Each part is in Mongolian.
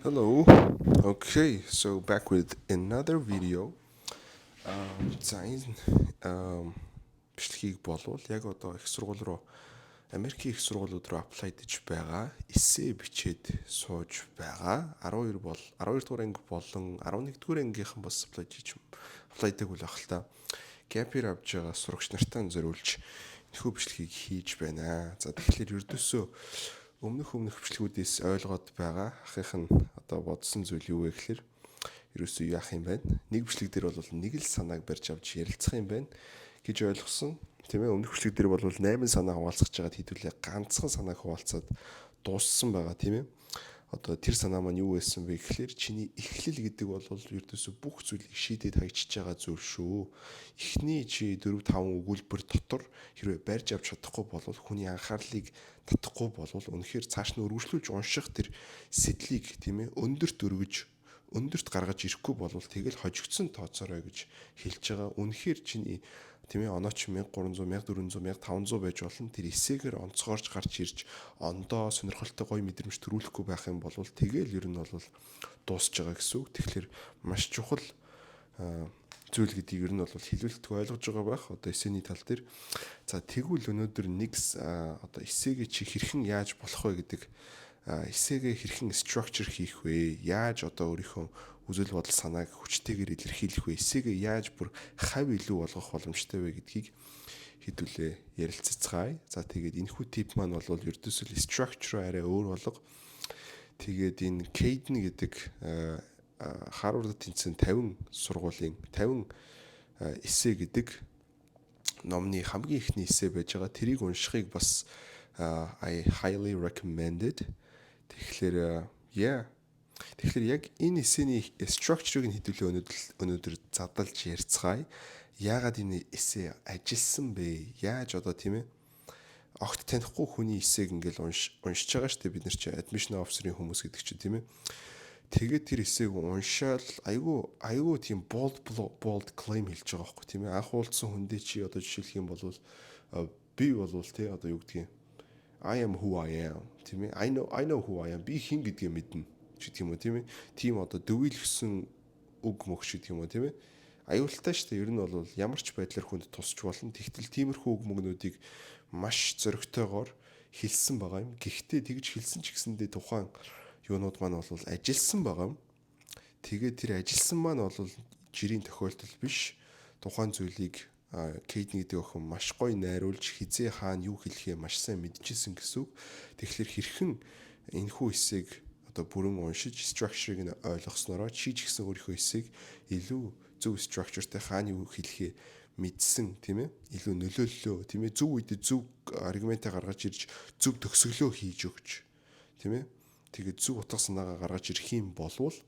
Hello. Okay, so back with another video. За энэ бичлэгийг болвол яг одоо их сургууль руу Америкийн их сургуулиуд руу apply гэж байгаа. Эссе бичээд сууж байгаа. 12 дугаар анги болон 11 дугаар ангийнхан бас apply дэг үл ах л та. Gap year авж байгаа сурагч нартаа зориулж энэхүү бичлэгийг хийж байна. За тэгэхээр ердөөсөө өмнөх бичлэгүүдээс ойлгоод байгаа ахынх нь одоо бодсон зүйл юу вэ гэхээр ерөөсөө яах юм байна. Нэг бичлэг дээр бол нэг л санааг барьж авч ярилцах юм байна гэж ойлгосон. Тийм ээ, өмнөх бичлэг дээр бол 8 санаа хуваалцах жагаад хэдүүлээ ганцхан санааг хуваалцаад дууссан байгаа тийм ээ. Одоо тэр санаа маань юу байсан бэ гэхээр чиний эхлэл гэдэг бол ердөөсөө бүх зүйлийг шийдээд хагжиж байгаа зүйл шүү. Эхний чи 4-5 өгүүлбэр дотор хэрвээ барьж авч чадахгүй бол хүний анхаарлыг татахгүй бол үнэхээр цааш нь өргөжлүүлж унших тэр сэтлийг тийм ээ өндөрт гаргаж ирэхгүй бол тэгэл хожигдсон тооцоорой гэж хэлж байгаа. Үнэхээр чиний тийм ээ онооч 1300 1400 1500 байж болно. Тэр эсээгээр онцгоорч гарч ирж ондоо сонирхолтой гоё мэдрэмж төрүүлэхгүй байх юм бол тэгэл ер нь бол дуусж байгаа гэсэн үг. Тэгэхээр маш чухал зүйл гэдгийг ер нь бол хэлүүлэлтгүй ойлгож байгаа байх. Одоо эсээний тал дээр. За тэгвэл өнөөдөр нэг одоо эсээгээ чи хэрхэн яаж болох вэ гэдэг эсээгээ хэрхэн structure хийх вэ? Яаж одоо өөрийнхөө үзэл бодол санааг хүчтэйгээр илэрхийлэх вэ? Эсээгээ яаж бүр хав илүү болгох боломжтой вэ гэдгийг хэдүүлээ ярилццгаая. За тэгээд энэхүү тип маань бол ердөөсөө structure арай өөр болго. Тэгээд энэ Caden гэдэг Harvard тэнцэн 50 сургуулийн 50 эссе гэдэг номны хамгийн ихний эссе байж байгаа. Тэрийг уншихыг бас I highly recommended. Тэгэхээр яг энэ эссений structure-ыг нь хэдүүлээ өнөөдөр задлж ярьцгаая. Яагаад энэ эссе ажилласан бэ? Яаж одоо тийм ээ огт танихгүй хүний эссег ингээл уншиж байгаа шүү дээ. Бид нар чи admission officer-ийн хүмүүс гэдэг чинь тийм ээ. Тэгээд тэр эссег уншаал айгүй тийм bold claim хэлж байгаа байхгүй тийм ээ. Анх уулзсан хүндээ чи одоо жишээлх юм бол би бол тий одоо юу гэдгийг I am who I am тийм ээ. I know who I am. Би хэн гэдгийг мэднэ гэдэг юм уу тийм ээ. Тийм одоо дөвийлгсэн үг мөх шиг юм уу тийм ээ. Аюултай шүү дээ. Ер нь бол ямар ч байдлаар хүнд тусч болно. Тэгтэл тиймэрхүү үг мөгнүүдийг маш зөрөгтэйгээр хэлсэн байгаа юм. Гэхдээ тэгж хэлсэн ч гэсэндээ тухайн юунууд маань бол ажилсан байгаа юм. Тэгээд тэр ажилсан маань бол жирийн тохиолдол биш. Тухайн зүйлийг Кейдн гэдэг охин маш гоё найруулж хизээ хаана юу хэлэхээ маш сайн мэдчихсэн гэсэн үг. Тэгэхээр хэрхэн энэхүү хэсэг одоо бүрэн уншиж structure-ыг нь ойлгоснороо чи ч гэсэн өөрийнхөө хэсэг илүү зөв structure-тай хаана юу хэлэхээ мэдсэн тийм ээ. Илүү нөлөөллөө тийм ээ. Зөв үед зөв аргументаа гаргаж ирж зөв төгсгөлөө хийж өгч тийм ээ. Тэгээд зөв утга санаагаа гаргаж ирэх юм болвол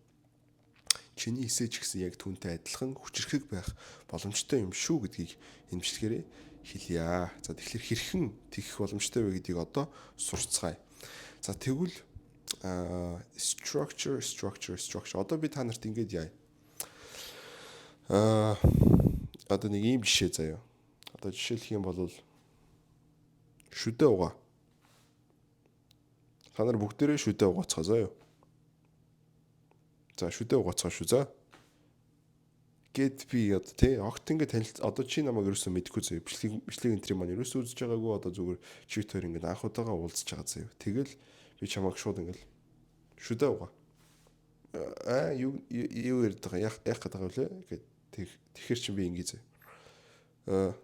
чиний эсэ ч гэсэн яг түүнтэй адилхан хүчрхэг байх боломжтой юм шүү гэдгийг энэ бичлэгээрээ хэлье. За тэгэхээр хэрхэн тэгэх боломжтой вэ гэдгийг одоо сурцгаая. За тэгвэл structure одоо би та нарт ингэж яа. Одоо нэг ийм жишээ заяа. Одоо жишээлх юм бол шүдэ угаа. Та нар бүгдээрээ шүдэ угаацгаа заяа. За шүдэ угаацгаа шүү за. Гэт би одоо тий огт ингэ танил одоо чи намайг ерөөсөө мэдэхгүй заяа. Бичлэг энтри маань ерөөсөө үзэж байгаагүй одоо зүгээр чи төр ингэ анх удаага уулзж байгаа заяа. Тэгэл би чамайг шууд ингэ шүдэ угаа. Юу ярьдаг яах гэдэг вэ гэд тэгэхэр чи би ингэ заяа.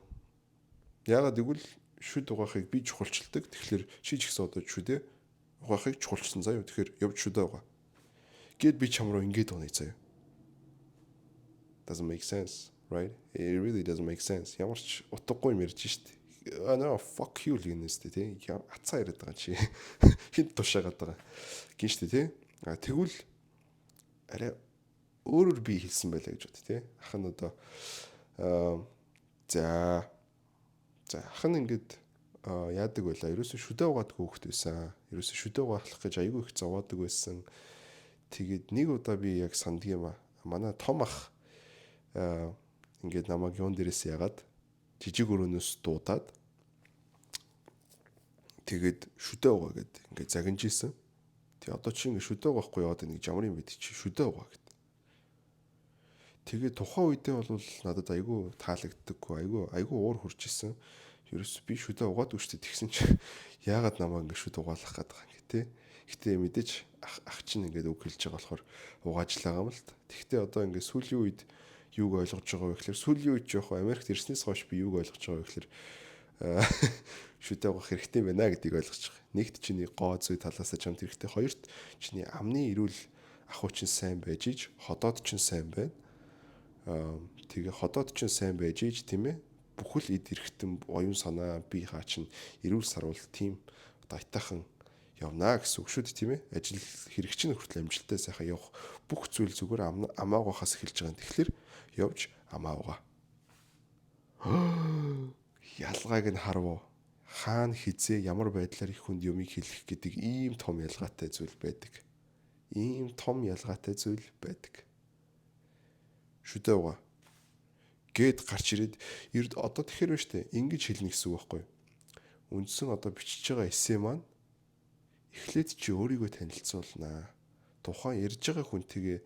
Яагаад гэвэл шүд угаахыг би чухалчилдаг. Тэгэхээр чи ч гэсэн одоо шүдэ угаахыг чухалчсан заяа. Тэгэхээр явж шүдэ угаа. Гэт би чам руу ингэж унаа заяа. Doesn't make sense, right? It really doesn't make sense. Ямар ч утгагүй юм ярьж штт. No, fuck you л гинэстэй тий. Атцаа яриад байгаа чи. Хинт тушаагаад байгаа. Гин штт тий. Тэгвэл арай өөрөөр би хэлсэн байлаа гэж бод тий. Ах нь одоо за ах нь ингээд яадаг байлаа. Ерөөсөө шүдэ угаадаг хөөхт байсан. Ерөөсөө шүдэ угаах гэж аягүй их зовоодаг байсан. Тэгээд нэг удаа би яг санддаг юм аа. Манай том ах ингээд намайг юун дээрээс ягаад жижиг өрөөнөөс дуудаад тэгээд шүдэ угаа гэд ингээд загинж ийсэн. Тэг одоо чи ингэ шүдэ байхгүй яваад нэг жамрын мэд чи шүдэ байгаа гэд. Тэгээ тухайн үедээ бол надад айгүй таалагддаггүй, айгүй уур хурж исэн. Ерөөс би шүдэ угаадаг шүү дээ. Тэгсэн чи яагаад намайг ингэ шүдэ угаалах гээд байгаа юм гэ те. Гэтэ мэдээж ах чинь ингээд үг хэлж байгаа болохоор угаажлаа юм л та. Тэгтээ одоо ингэ сүүлийн үед юуг ойлгож байгаа вэ гэхээр сүүлийн үед жоох Америкт ирснээс хойш би юуг ойлгож байгаа вэ гэхээр шүдэ угаах хэрэгтэй байна гэдгийг ойлгож байгаа. Нэгт чиний гоо зүй талаас нь чамд хэрэгтэй. Хоёрт чиний амны эрүүл ахуй чинь сайн байж иж, ходоод чинь сайн байна. Тэгээ ходоод чинь сайн байж иж тийм ээ. Бүхэл эд эрхтэн оюун санаа бие хаа чинь эрүүл сарвал тийм айтаахан явнаа гэсэн үг шүү дээ тийм ээ. Ажил хэрэг чинь хүртэл амжилттай сайхан явах бүх зүйл зүгээр амаагахаас эхэлж байгаа юм. Тэгэхээр явж амааваа. Ялгааг нь харав. Хаана хизээ ямар байдлаар их хүнд юмыг хэлэх гэдэг ийм том ялгаатай зүйл байдаг. Ийм том ялгаатай зүйл байдаг. Шүдэ угаа. Гэд гарч ирээд одоо тэгэхээр байна штэ. Ингэж хэлнэ гэсэн үг байхгүй. Үндсэн одоо бичиж байгаа эссе маань эхлээд чи өөрийгөө танилцуулнаа. Тухайн ярьж байгаа хүнтэйгээ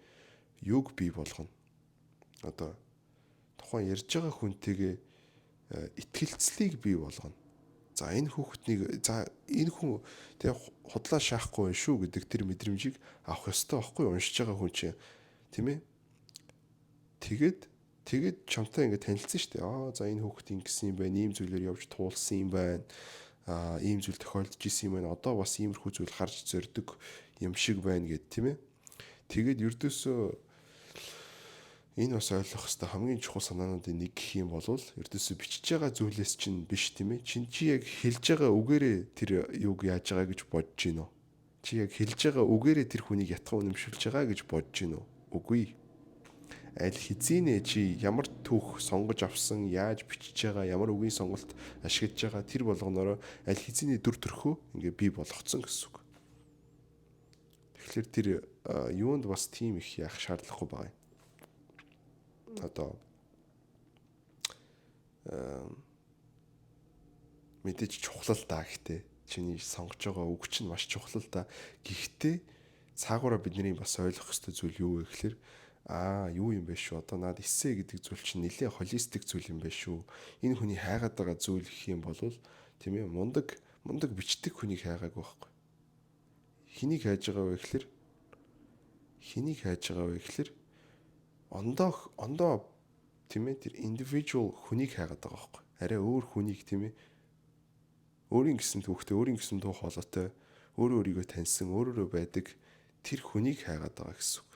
юг бий болгоно. Одоо тухайн ярьж байгаа хүнтэйгээ итгэлцлийг бий болгоно. За энэ хүн тэг худлаа шаахгүй байх шүү гэдэг тэр мэдрэмжийг авах ёстой байхгүй уншиж байгаа хүн чинь тийм ээ. Тэгээд чамтай ингээд танилцсан шүү дээ. За энэ хүүхэд ингэсэн юм байна. Ийм зүйлээр явж туулсан юм байна. Ийм зүйл тохиолдож исэн юм байна. Одоо бас иймэрхүү зүйл харж зорддог юм шиг байна гэд тийм ээ. Тэгээд ердөөсөө энэ бас ойлгох хэрэгтэй хамгийн чухал санаануудын нэг гэх юм бол ердөөсөө бичиж байгаа зүйлээс чинь биш тийм ээ. Чи яг хэлж байгаа үгээрээ тэр юуг яаж байгаа гэж бодож гинөө. Чи яг хэлж байгаа үгээрээ тэр хүнийг ятхан үнэмшүүлж байгаа гэж бодож гинөө. Үгүй. Аль хэзээ чи ямар түүх сонгож авсан, яаж бичиж байгаа, ямар үгийн сонголт ашиглаж байгаа тэр болгоноороо аль хэзээ дүр төрхөө ингээ бий болгоцсон гэсэн үг. Тэгэхээр тэр юунд бас тийм их яах шаардлагагүй байгаа юм. Одоо мэдээж чухал л даа гэхдээ чиний сонгож байгаа үг чинь маш чухал л даа. Гэхдээ цаагаараа бидний бас ойлгох ёстой зүйл юу вэ гэхээр юу юм бэ шүү. Одоо наад эссе гэдэг зүйл чинь нэлээ холистик зүйл юм бэ шүү. Энэ хүний хайгаад байгаа зүйл гэх юм бол тийм ээ мундаг бичдэг хүнийг хайгаагүй байхгүй. Хэнийг хайж байгаа вэ гэхээр ондоо тийм ээ тэр individual хүнийг хайгаад байгаа байхгүй. Арай өөр хүнийг тийм ээ өөрийн гэсэн түүхтэй, өөрийн гэсэн дуу хоолойтой, өөрийгөө таньсан, өөрөөрөө байдаг тэр хүнийг хайгаад байгаа гэсэн үг.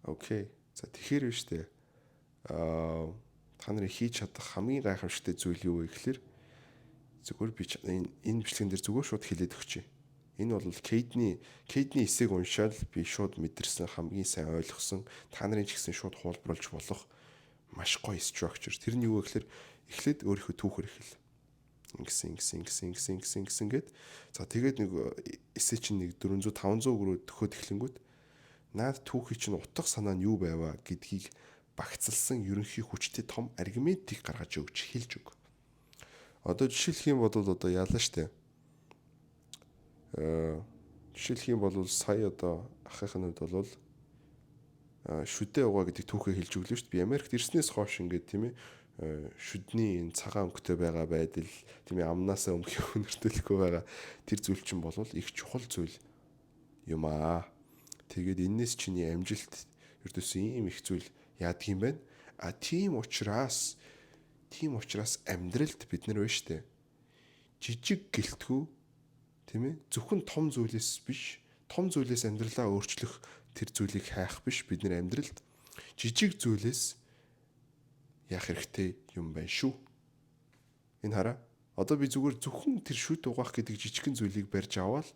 Окей. За тэгэхээр биш үү? Та нарын хийж чадах хамгийн гайхамшигтай зүйл юу вэ гэхээр зүгээр би энэ бичлэгэн дээр зүгээр шууд хэлээд өгчээ. Энэ бол Кейдний эсэйг уншаад би шууд мэдэрсэн хамгийн сайн ойлгосон та нарын ч гэсэн шууд хуулбарлаж болох маш гоё structure. Тэр нь юу вэ гэхээр эхлээд өөрийнхөө түүхэр эхэл. Ингэсэн гэд. За тэгээд нэг эсэй чинь нэг 400 500 гөрөө төхөд эхлэнгүүт наад түүхий чинь утга санаа нь юу байваа гэдгийг багцлсан ерөнхий хүчтэй том аргументыг гаргаж өгч хэлж өг. Одоо жишээлх юм бол одоо яалаа штэ. Жишээлх юм бол сая одоо ахыхын үед бол шүдэ угаа гэдэг түүхээ хэлж өглөө штэ. Би Америкт ирснээс хойш ингээд тийм ээ шүдний энэ цагаан өнгөтэй байгаа байдал тийм ээ амнаасаа өмгөх өнөртөлөхгүй байгаа тэр зүйл чинь бол их чухал зүйл юм аа. Тэгээд энэс чиний амжилт ердөөсөө ийм их зүйл яадаг юм байна. Тийм учраас амьдралд бид нар байна штэ. Жижиг гэлтгүү тийм ээ зөвхөн том зүйлээс биш, том зүйлээс амьдралаа өөрчлөх тэр зүйлийг хайх биш бид нар амьдралд жижиг зүйлээс яах хэрэгтэй юм байна шүү. Энэ хараа. Одоо би зөвхөн тэр шүд угаах гэдэг жижигхэн зүйлийг барьж аваад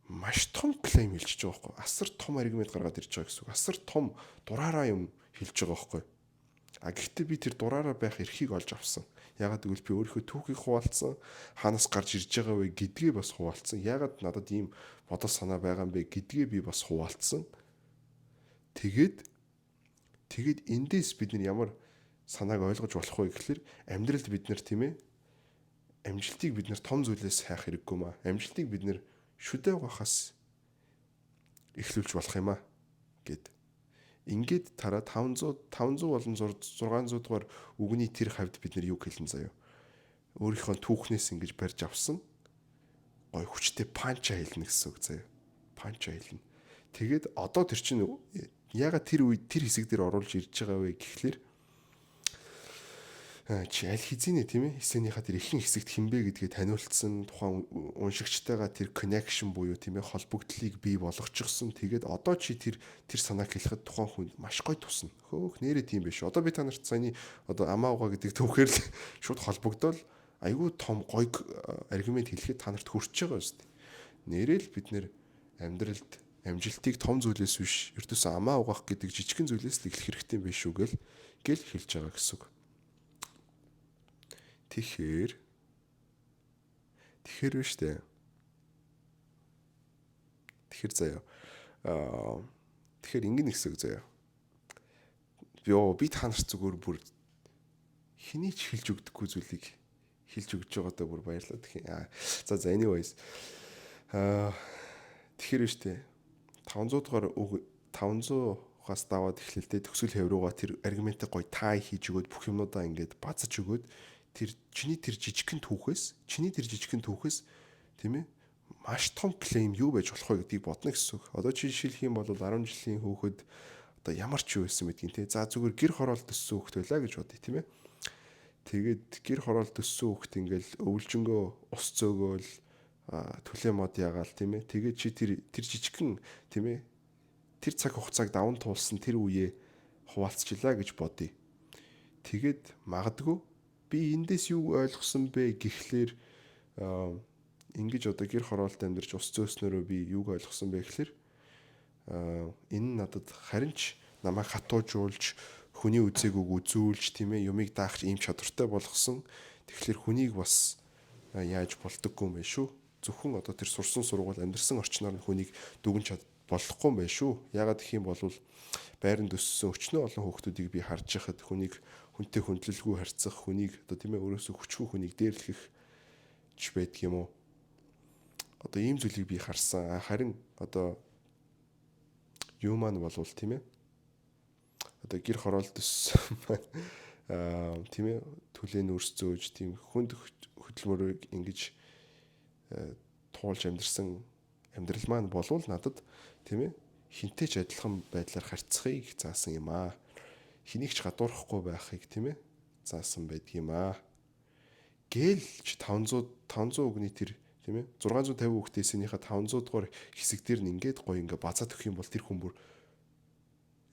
маш том клейм хэлж байгаа байхгүй. Асар том аргумент гаргаад ирж байгаа гэсэн үг. Асар том дураараа юм хэлж байгаа байхгүй. Гэхдээ би тэр дураараа байх эрхийг олж авсан. Ягаад гэвэл би өөрийнхөө түүхийг хуваалцсан, хаанаас гарч ирж байгаа вэ гэдгээ бас хуваалцсан. Ягаад надад ийм бодол санаа байгаа юм бэ гэдгээ би бас хуваалцсан. Тэгээд эндээс бид нар ямар санааг ойлгож болох вэ гэхээр амьдралд бид нар тийм ээ амжилтыг бид нэр том зүйлээс хайх хэрэггүй маа. Амжилтыг бид нэр шүдэ угаахаас эхлүүлж болох юм аа гэд. Ингээд тараа 500 болон 600 дугаар үгний тэр хавьд бид нар юу хэлэн заяа. Өөрийнхөө түүхнээс ингэж барьж авсан гой хүчтэй панча хэлнэ гэсэн үг заяа. Панча хэлнэ. Тэгээд одоо тэр чинь ягаад тэр үед тэр хэсэг дээр оруулж ирж байгаа вэ гэхлээр чи аль хэзээ тийм ээ эсэнийхээ тэр ихэнх хэсэгт хинбэ гэдгээ таниулсан тухайн уншигчтайгаа тэр connection буюу тийм ээ холбогдлыг бий болгочихсон. Тэгээд одоо чи тэр санааг хэлэхэд тухайн хүнд маш гоё тусна. Хөөх нэрээ тийм биш. Одоо би та нарт саяны одоо амаауга гэдэг төвхөр л шууд холбогдоод айгүй том гоё аргумент хэлэхэд та нарт хүрч байгаа юм шүү дээ. Нэрэл бид нэр амьдралд амжилтыг том зүйлээс биш ердөөс амаа угаах гэдэг жижигхэн зүйлээс л эхлэх хэрэгтэй биш үү гэл хэлж байгаа гэсэн үг. Тэгэхээр биш дээ. Тэгэхээр заяа. Тэгэхээр ингэн гэсэн үг заяа. Би та нарт зүгээр бүр хэний ч хэлж өгдөггүй зүйлийг хэлж өгч байгаадаа бүр баярлалаа гэх юм. За anyways. Тэгэхээр биш дээ. 500 дугаар 500-аас даваад эхлэлтэй төгсгөл хэв руугаа тэр аргументыг гоё тай хийж өгөөд бүх юмнуудаа ингээд базаж өгөөд чиний тэр жижигхэн түүхээс тийм ээ маш том клейм юу байж болох вэ гэдгийг бодно гэсэн үг. Одоо чи жишээлх юм бол 10 жилийн хүүхэд одоо ямар ч юу байсан гэдгийг те. За зүгээр гэр хороолт өссөн хүүхэд байлаа гэж бодъё тийм ээ. Тэгээд гэр хороолт өссөн хүүхэд ингээл өвлжөнгөө ус зөөгөөл төлөө мод ягаал тийм ээ. Тэгээд чи тэр жижигхэн тийм ээ тэр цаг хугацааг даван туулсан тэр үеэ хуваалцчихлаа гэж бодъё. Тэгээд магадгүй би эндээс юу ойлгосон бэ гэхлээр ингэж одоо гэр хороолт амьдарч ус зөөснөрөө би юуг ойлгосон бэ гэхлээр энэ надад харин ч намайг хатуужуулж хүний үзээгүйг үзүүлж тийм ээ юмыг даах ийм чадвартай болгосон. Тэгэхээр хүнийг бас яаж болдоггүй юм бэ шүү. Зөвхөн одоо тэр сурсан сургууль амьдарсан орчноор нь хүнийг дүгнж болохгүй юм байна шүү. Ягаад гэх юм бол байранд өссөн өчнөө олон хүүхдүүдийг би харж байхад хүнтэй хүндлэлгүй харьцах, хүнийг одоо тийм ээ өөрөөсөө хүчгүй хүнийг дээрлэх ч байдаг юм уу. Одоо ийм зүйлийг би харсан. Харин одоо юу маань болвол тийм ээ одоо гэр хороолт өссөн тийм ээ түлэн өрс зөөж тийм хүнд хөдөлмөрийг ингэж туулж амьдэрсэн амьдрал маань болвол надад тийм ээ хинтэй ч адилхан байдлаар харьцахыг заасан юм аа. Хэнийг ч гадуурхахгүй байхыг тийм ээ заасан байдаг юм аа. Гээл ч 500 үгний тэр тийм ээ 650 хүүхдээсийнхээ 500 дугаар хэсэг дээр нь ингээд гоё ингээ базаад өгөх юм бол тэр хүн бүр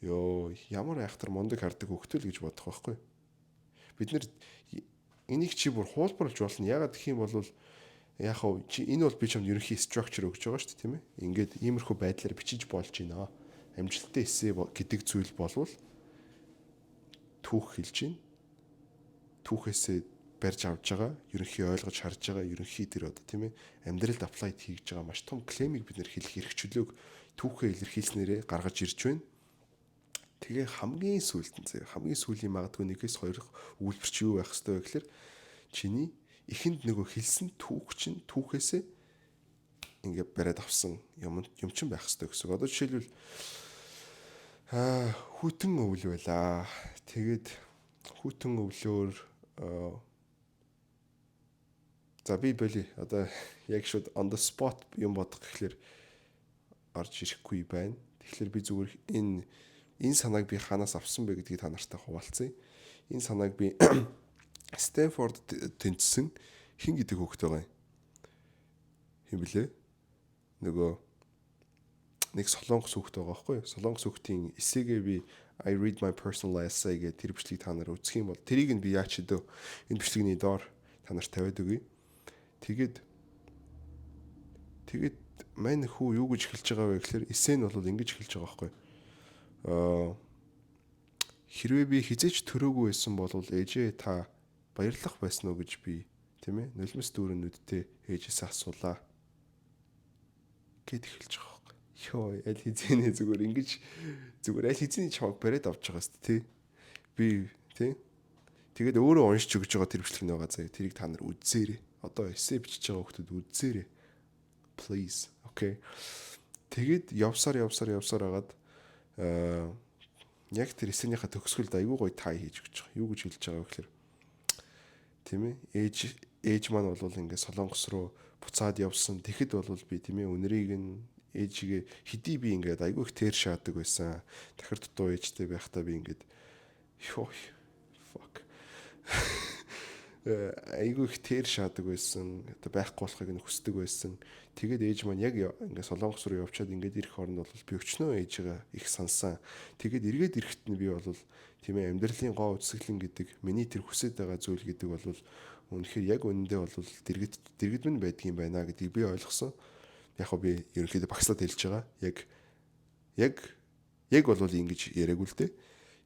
ямар айхтар мундаг хардаг хөвгтөл гэж бодох байхгүй. Бид нэр энийг чи бүр хуулбарлаж болно. Ягаад гэх юм бол яг хав чи энэ бол би чамд ерөнхий structure өгж байгаа шүү дээ тийм ээ. Ингээд иймэрхүү байдлаар бичиж болж байна. Амжилттай эсэ гэдэг зүйл болвол түүх хэлж байна. Түүхээсээ барьж авж байгаа, ерөнхий ойлгож харж байгаа, ерөнхий тэр одоо тийм ээ амьдралд апплайд хийж байгаа маш том клеймийг бид нэр хэлэх эрх чөлөөг түүхээ илэрхийлснээрээ гаргаж ирж байна. Тэгээ хамгийн сүүлийн магадгүй 1-2 үйлдвэрч юу байх ёстой вэ гэхээр чиний эхэнд нөгөө хэлсэн түүх чинь түүхээсээ ингээ бариад авсан юм чинь байх ёстой гэсэн. Одоо жишээлбэл хүтэн өвөл байлаа. Тэгээд хүтэн өвлөөр за би боли одоо яг шууд on the spot юм бодох гэхлээр орж ирэхгүй байна. Тэгэхээр би зүгээр энэ санааг би ханаас авсан бэ гэдгийг та нартай хуваалцъя. Энэ санааг би Стэнфорд тэнцсэн хин гэдэг хүүхэд байгаа юм. Хин блэ? Нөгөө нэг солонгос хүүхэд байгаа байхгүй юу? Солонгос хүүхдийн эсээгээ би I read my personal essay гэдэг тэр бичлэгийг та нар үзэх юм бол тэрийг нь би яач өдөө энэ бичлэгний доор та нарт тавиад өгье. Тэгээд мань хүү юу гэж хэлж байгаа вэ гэхээр эсээ нь бол ингэж хэлж байгаа байхгүй юу? Хэрвээ би хизээч төрөөгүй байсан бол ээжээ та баярлах байсан уу гэж би тийм ээ нулимс дүүрэнүүдтэй ээжээсээ асуулаа гэд хэлж байгаа байхгүй. Йоо аль хизээний зүгээр ингэж зүгээр аль хизээний чамайг бариад авч байгаа шүү дээ би тий. Тэгээд өөрөө уншиж өгж байгаа тэр бичлэг нэг байгаа заа. Тэрийг та нар үзээрэй. Одоо эссе бичиж байгаа хүмүүс үзээрэй. Please. Okay. Тэгээд явсаар агаад яг тэр эссенийхээ төгсгөлд айгүй гоё тай хийж өгч байгаа. Юу гэж хэлж байгаа вэ гэхээр тийм ээ ээж маань бол ингээд Солонгос руу буцаад явсан. Тэгэхэд бол би тийм ээ үнэрийг нь ээжигээ хэдий би ингээд айгүй их тэр шаадаг байсан. Дахир дутуу ээжтэй байхдаа би ингээд fuck айгүй их тэр шаадаг байсан. Одоо байхгүй болохыг нь хүсдэг байсан. Тэгээд ээж маань яг ингээд Солонгос руу явчаад ингээд ирэх хооронд бол би өчнөө ээжигээ их сансан. Тэгээд эргээд ирэхэд нь би бол тийм ээ амьдралын гоо үсгэлэн гэдэг миний тэр хүсэж байгаа зүйл гэдэг бол үнэхээр яг үнэндээ бол дэргэд минь байдгийн байна гэдгийг би ойлгосон. Яг хөө би ерөнхийдөө багслаад хэлж байгаа. Яг бол ингэж яриаггүй л дээ.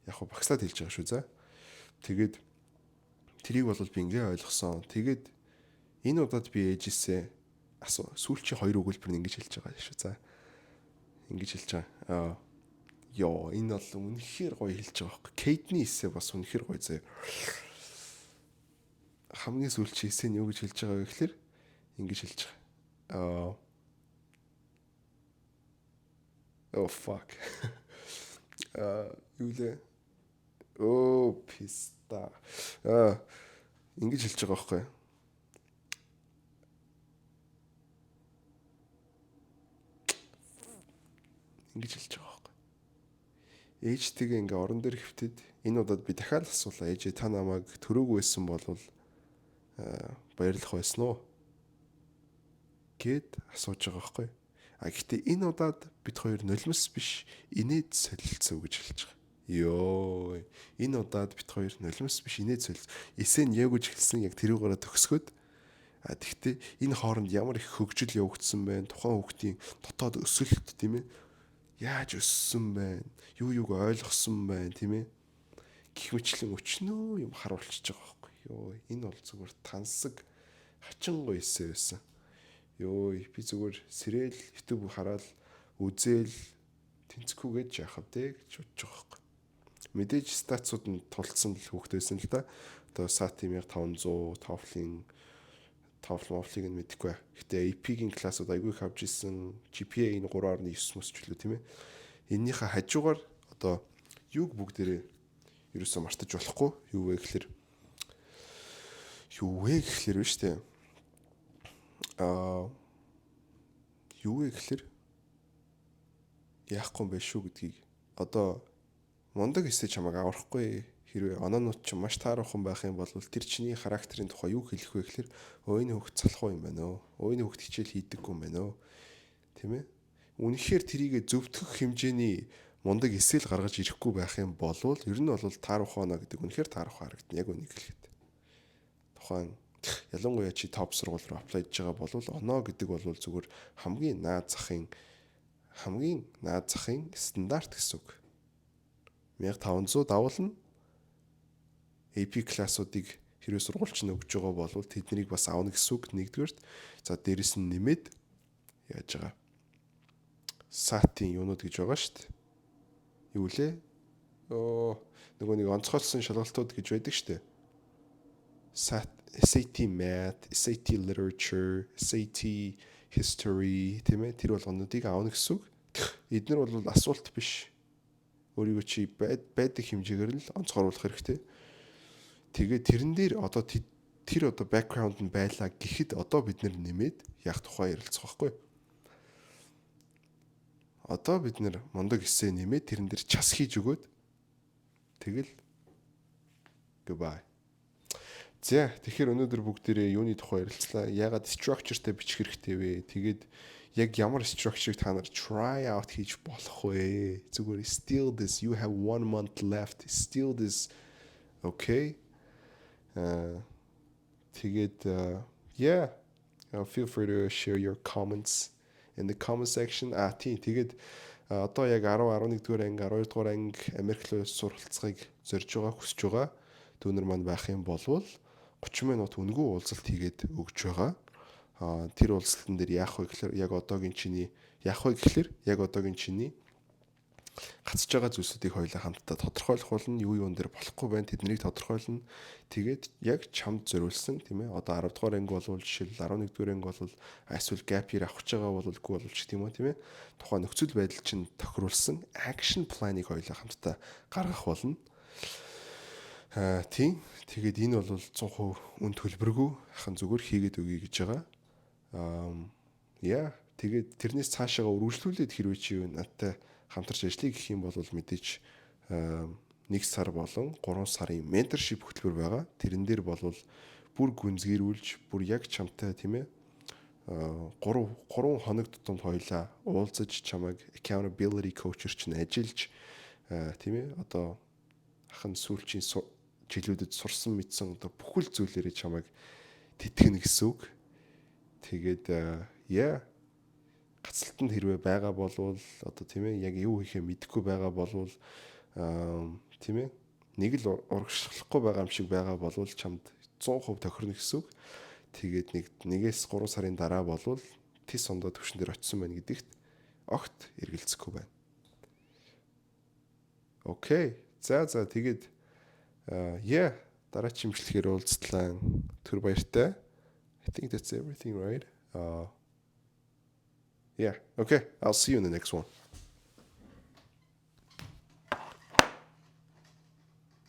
Яг хөө багслаад хэлж байгаа шүү за. Тэгээд тэрийг бол би ингээ ойлгосон. Тэгээд энэ удаад би ээжээсээ сүүлчийн хоёр өгүүлбэр нь ингэж хэлж байгаа шүү за. Ингэж хэлж байгаа. Энэ бол үнэхээр гоё хэлж байгаа байхгүй. Кейтний эссе бас үнэхээр гоё заяа. Хамгийн сүүлчийн эссе нь юу гэж хэлж байгаа вэ гэхээр ингэж хэлж байгаа. Fuck. Юу лээ? Писта. Ингэж хэлж байгаа байхгүй. Ингэж хэлж байгаа байхгүй. Ээжтэйгээ ингээ орон дээр хөвтөд энэ удаад би дахиад асуулаа. Ээжээ та намайг төрөөгүй байсан бол баярлах байсан уу? Гэд асууж байгаа байхгүй. Гэхдээ энэ удаад бид хоёр нулимс биш инээд солилцсон гэж хэлж байгаа. Энэ удаад бид хоёр нулимс биш инээд солилцсон. Эсээ нь яг үж хэлсэн яг тэрүүгээрээ төгсгöd. Тэгвэл энэ хооронд ямар их хөгжил явагдсан байна. Тухайн хүүхдийн дотоод өсөлт тийм ээ. Яаж өссөн байна? Юуг ойлгосон байна тийм ээ. Гэх мэтлэн өчнөө юм харуулчихж байгаа байхгүй. Энэ бол зүгээр тансаг хачин гоё эсээ байсан. Би зүгээр сэрэл YouTube хараад үзэл тэнцэхгүйгээд яахав дээ гэж бодож байгаа байхгүй. Мэдээж статсууд нь тулцсан л хүүхдээсэн л да. Одоо SAT 1500 TOEFL-ыг нь мэдэхгүй. Гэтэ AP-ийн классууд айгүй их авч ирсэн. GPA нь 3.9 мөсчлөө тийм ээ. Эннийхээ хажуугаар одоо юуг бүгдээрээ ерөөсөө мартаж болохгүй. Юу вэ гэхээр биш үү? Юу вэ гэхээр яахгүй юм биш шүү гэдгийг одоо мундаг эсэ чамайг аврахгүй. Хэрвээ оноонууд ч маш таарахын байх юм бол тэр чиний характерын тухай юу хэлэх вэ гэхээр энэ хүүхд залхуу юм байна өө. Энэ хүүхд хичээл хийдэггүй юм байна өө. Тийм ээ? Үнэхээр тэрийг зөвтгөх хэмжээний мундаг эсэл гаргаж ирэхгүй байх юм бол ер нь бол таарах оноо гэдэг үнэхээр таарах харагдана. Яг үнийг хэлэхэд. Тухайн ялангуяа чи топ сургууль руу аплайдж байгаа бол оноо гэдэг бол зүгээр хамгийн наад захын стандарт гэсэн үг. 1500 давуулна AP классуудыг хэрвээ сургуульч нь өгж байгаа бол тэднийг бас аавна гэсэн үг нэгдүгээрт. За дээрэс нь нэмээд яаж байгаа. SAT-ийн юунууд гэж байгаа шүү дээ. Юу лээ? Нөгөө нэг онцгойлсон шалгалтууд гэж байдаг шүү дээ. SAT Math, SAT Literature, SAT History тийм ээ тэр болгонуудыг аавна гэсэн үг. Эдгээр бол асуулт биш. Өөрийгөө чи байдаг хэмжээгээр л онцгойлуулах хэрэгтэй. Тэгээд тэрэн дээр одоо тэр background нь байлаа гэхэд одоо бид нэмээд яг тухай ярилцах байхгүй. Одоо бид мундаг эссе нэмээд тэрэн дээр час хийж өгөөд тэгэл goodbye. За тэгэхээр өнөөдөр бүгдээрээ юуны тухай ярилцлаа. Ягаад structureтэй бичих хэрэгтэй вэ? Тэгээд яг ямар structure-ыг та нар try out хийж болох вэ? Зүгээр still this you have 1 month left. Still this okay. Тэгээд feel free to share your comments in the comment section. Тийм тэгээд одоо яг 10 11 дугаар анги 12 дугаар анги Америк руу суралцахыг зорж байгаа хүсэж байгаа дүүнер маань байх юм бол 30 минут үнгүй уулзалт хийгээд өгж байгаа. Тэр уулзалтан дээр яах вэ гэхээр яг одоогийн чиний гацж байгаа зүйлсүүдийг хоёулаа хамтдаа тодорхойлох болно. Юу юун дээр болохгүй байна тэднийг тодорхойлно. Тэгээд яг чамд зориулсан тийм ээ. Одоо 10 дугаар анги болвол жишээл 11 дугаар анги болвол эсвэл gap year авах гэж байгаа болвол үгүй болвол ч тийм үү тийм ээ. Тухайн нөхцөл байдал чинь тохируулсан action plan-ыг хоёулаа хамтдаа гаргах болно. Тийм. Тэгээд энэ бол 100% үн төлбөргүй хахан зүгээр хийгээд өгье гэж байгаа. Тэгээд тэрнээс цаашаага үргэлжлүүлээд хэрвээ чи надтай хамтарч ажиллая гэх юм бол мэдээж 1 сар болон 3 сарын менторшип хөтөлбөр байгаа. Тэрэн дээр бол бүр гүнзгийрүүлж, бүр яг чамтай тийм ээ 3 хоног тутамд хоёлаа уулзаж чамайг accountability coach-эр чинь ажиллаж тийм ээ одоо хахан сүүлчийн жилүүдэд сурсан мэдсэн одоо бүхэл зүйлээрээ чамайг тэтгэнэ гэсэн үг. Тэгээд гацалтанд хэрвээ байгаа болвол одоо тийм ээ яг юу хийхээ мэдэхгүй байгаа болвол тийм ээ нэг л урагшлахгүй байгаа юм шиг байгаа болвол чамд 100% тохирно гэсэн үг. Тэгээд 1-3 сарын дараа болвол тис ондоо төвшин дээр очисон байна гэдэгт огт эргэлзэхгүй байна. Окей. За тэгээд дараагийн имжлэхээр уулзтлаа. Түр баяртай. I think that's everything, right? Okay. I'll see you in the next one.